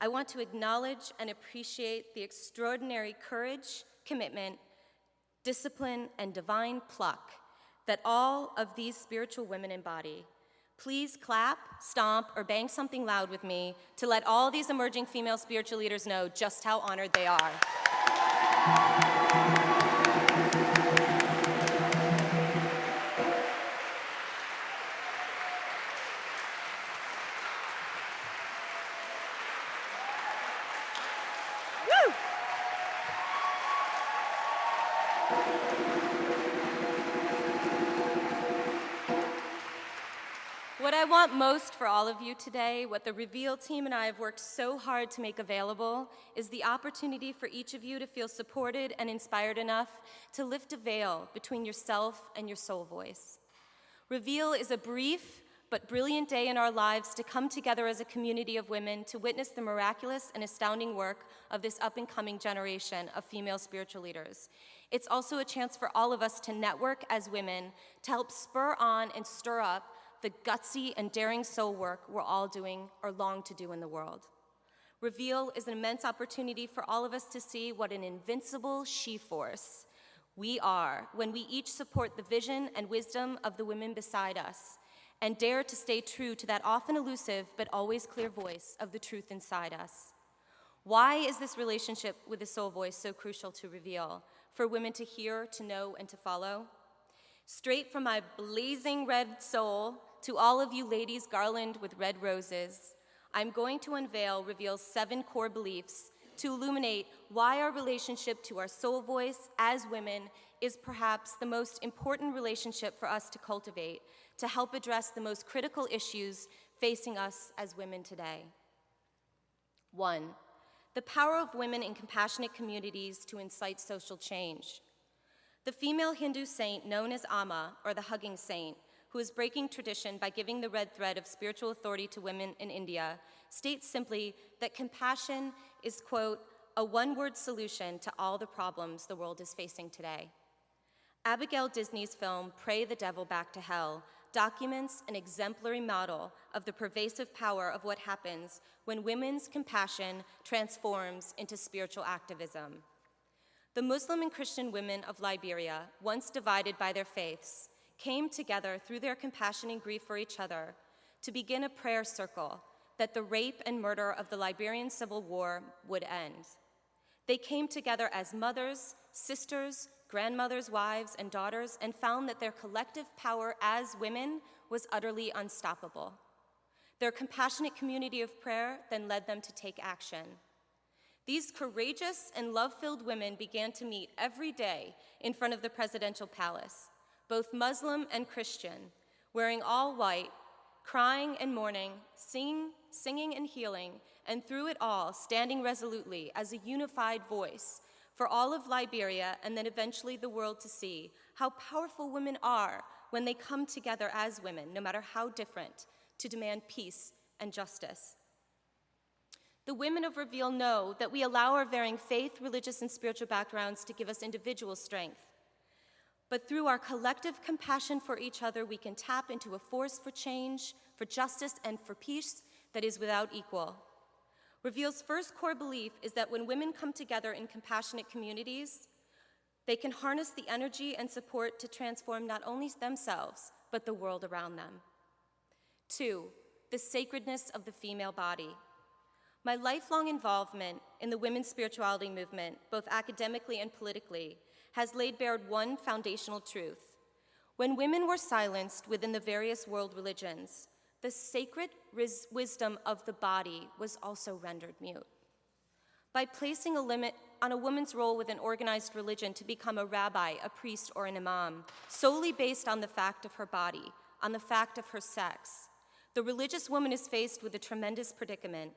I want to acknowledge and appreciate the extraordinary courage, commitment, discipline, and divine pluck that all of these spiritual women embody. Please clap, stomp, or bang something loud with me to let all these emerging female spiritual leaders know just how honored they are. Woo! What I want most for all of you today, what the Reveal team and I have worked so hard to make available, is the opportunity for each of you to feel supported and inspired enough to lift a veil between yourself and your soul voice. Reveal is a brief but brilliant day in our lives to come together as a community of women to witness the miraculous and astounding work of this up-and-coming generation of female spiritual leaders. It's also a chance for all of us to network as women to help spur on and stir up the gutsy and daring soul work we're all doing or long to do in the world. Reveal is an immense opportunity for all of us to see what an invincible she-force we are when we each support the vision and wisdom of the women beside us and dare to stay true to that often elusive but always clear voice of the truth inside us. Why is this relationship with the soul voice so crucial to Reveal, for women to hear, to know, and to follow? Straight from my blazing red soul to all of you ladies garlanded with red roses, I'm going to unveil Reveal's 7 core beliefs to illuminate why our relationship to our soul voice as women is perhaps the most important relationship for us to cultivate to help address the most critical issues facing us as women today. 1, the power of women in compassionate communities to incite social change. The female Hindu saint known as Amma, or the hugging saint, who is breaking tradition by giving the red thread of spiritual authority to women in India, states simply that compassion is, quote, a one-word solution to all the problems the world is facing today. Abigail Disney's film, Pray the Devil Back to Hell, documents an exemplary model of the pervasive power of what happens when women's compassion transforms into spiritual activism. The Muslim and Christian women of Liberia, once divided by their faiths, came together through their compassion and grief for each other to begin a prayer circle that the rape and murder of the Liberian Civil War would end. They came together as mothers, sisters, grandmothers, wives, and daughters, and found that their collective power as women was utterly unstoppable. Their compassionate community of prayer then led them to take action. These courageous and love-filled women began to meet every day in front of the presidential palace, both Muslim and Christian, wearing all white, crying and mourning, singing and healing, and through it all, standing resolutely as a unified voice for all of Liberia and then eventually the world to see how powerful women are when they come together as women, no matter how different, to demand peace and justice. The women of Reveal know that we allow our varying faith, religious, and spiritual backgrounds to give us individual strength. But through our collective compassion for each other, we can tap into a force for change, for justice, and for peace that is without equal. Reveal's first core belief is that when women come together in compassionate communities, they can harness the energy and support to transform not only themselves, but the world around them. 2, the sacredness of the female body. My lifelong involvement in the women's spirituality movement, both academically and politically, has laid bare one foundational truth. When women were silenced within the various world religions, the sacred wisdom of the body was also rendered mute. By placing a limit on a woman's role within organized religion to become a rabbi, a priest, or an imam, solely based on the fact of her body, on the fact of her sex, the religious woman is faced with a tremendous predicament.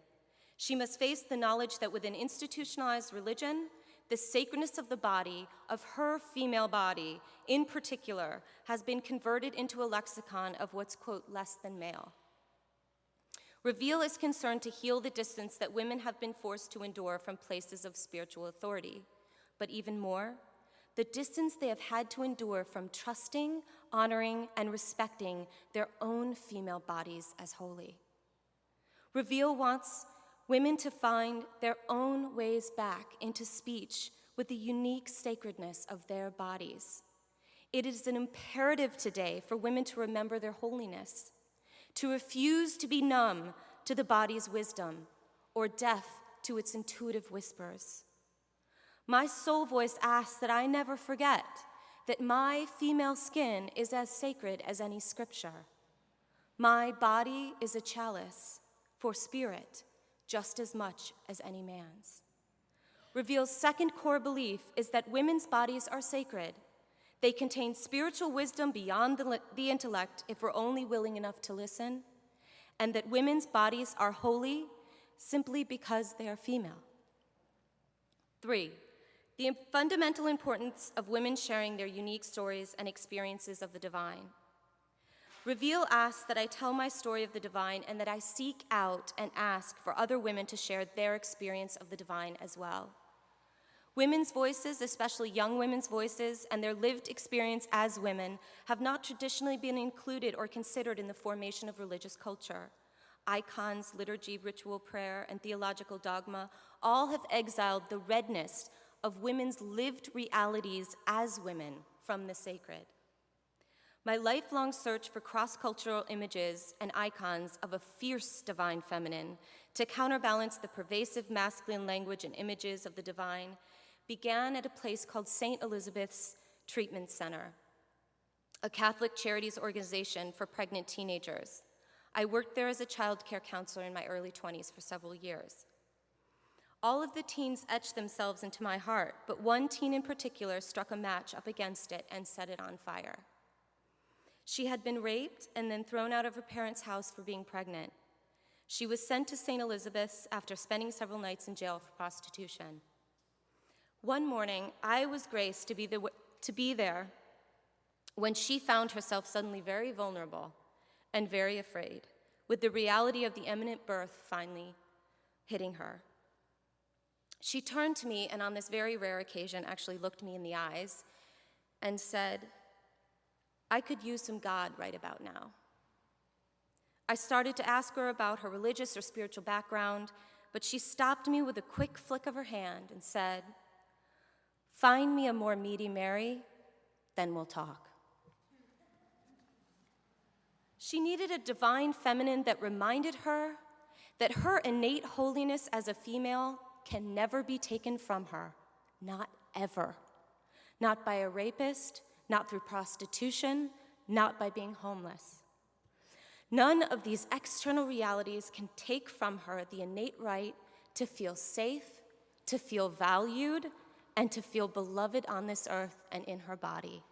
She must face the knowledge that within institutionalized religion, the sacredness of the body, of her female body in particular, has been converted into a lexicon of what's, quote, less than male. Reveal is concerned to heal the distance that women have been forced to endure from places of spiritual authority. But even more, the distance they have had to endure from trusting, honoring, and respecting their own female bodies as holy. Reveal wants women to find their own ways back into speech with the unique sacredness of their bodies. It is an imperative today for women to remember their holiness, to refuse to be numb to the body's wisdom or deaf to its intuitive whispers. My soul voice asks that I never forget that my female skin is as sacred as any scripture. My body is a chalice for spirit just as much as any man's. Reveal's second core belief is that women's bodies are sacred. They contain spiritual wisdom beyond the intellect if we're only willing enough to listen, and that women's bodies are holy simply because they are female. 3, the fundamental importance of women sharing their unique stories and experiences of the divine. Reveal asks that I tell my story of the divine and that I seek out and ask for other women to share their experience of the divine as well. Women's voices, especially young women's voices, and their lived experience as women have not traditionally been included or considered in the formation of religious culture. Icons, liturgy, ritual prayer, and theological dogma all have exiled the redness of women's lived realities as women from the sacred. My lifelong search for cross-cultural images and icons of a fierce divine feminine to counterbalance the pervasive masculine language and images of the divine began at a place called St. Elizabeth's Treatment Center, a Catholic charities organization for pregnant teenagers. I worked there as a child care counselor in my early 20s for several years. All of the teens etched themselves into my heart, but one teen in particular struck a match up against it and set it on fire. She had been raped and then thrown out of her parents' house for being pregnant. She was sent to St. Elizabeth's after spending several nights in jail for prostitution. One morning, I was graced to be there when she found herself suddenly very vulnerable and very afraid, with the reality of the imminent birth finally hitting her. She turned to me and on this very rare occasion actually looked me in the eyes and said, "I could use some God right about now." I started to ask her about her religious or spiritual background, but she stopped me with a quick flick of her hand and said, "Find me a more meaty Mary, then we'll talk." She needed a divine feminine that reminded her that her innate holiness as a female can never be taken from her, not ever. Not by a rapist, not through prostitution, not by being homeless. None of these external realities can take from her the innate right to feel safe, to feel valued, and to feel beloved on this earth and in her body.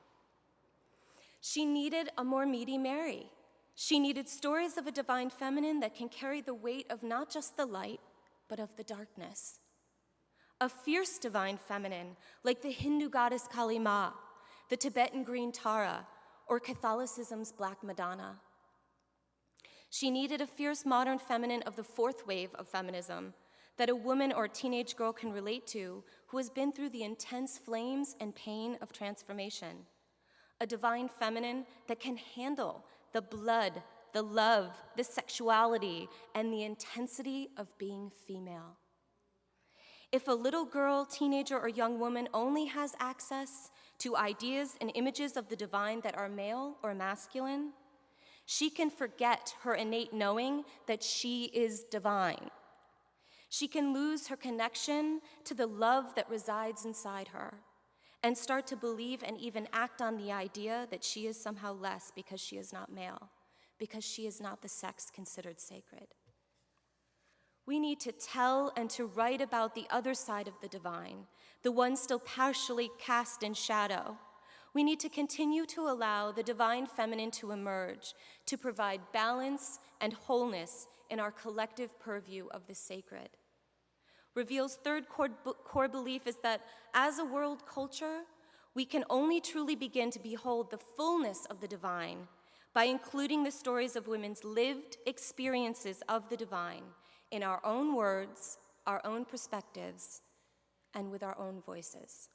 She needed a more meaty Mary. She needed stories of a divine feminine that can carry the weight of not just the light, but of the darkness. A fierce divine feminine, like the Hindu goddess Kali Ma, the Tibetan green Tara, or Catholicism's Black Madonna. She needed a fierce modern feminine of the fourth wave of feminism that a woman or a teenage girl can relate to who has been through the intense flames and pain of transformation. A divine feminine that can handle the blood, the love, the sexuality, and the intensity of being female. If a little girl, teenager, or young woman only has access to ideas and images of the divine that are male or masculine, she can forget her innate knowing that she is divine. She can lose her connection to the love that resides inside her and start to believe and even act on the idea that she is somehow less because she is not male, because she is not the sex considered sacred. We need to tell and to write about the other side of the divine, the one still partially cast in shadow. We need to continue to allow the divine feminine to emerge, to provide balance and wholeness in our collective purview of the sacred. Reveal's third core belief is that as a world culture, we can only truly begin to behold the fullness of the divine by including the stories of women's lived experiences of the divine in our own words, our own perspectives, and with our own voices.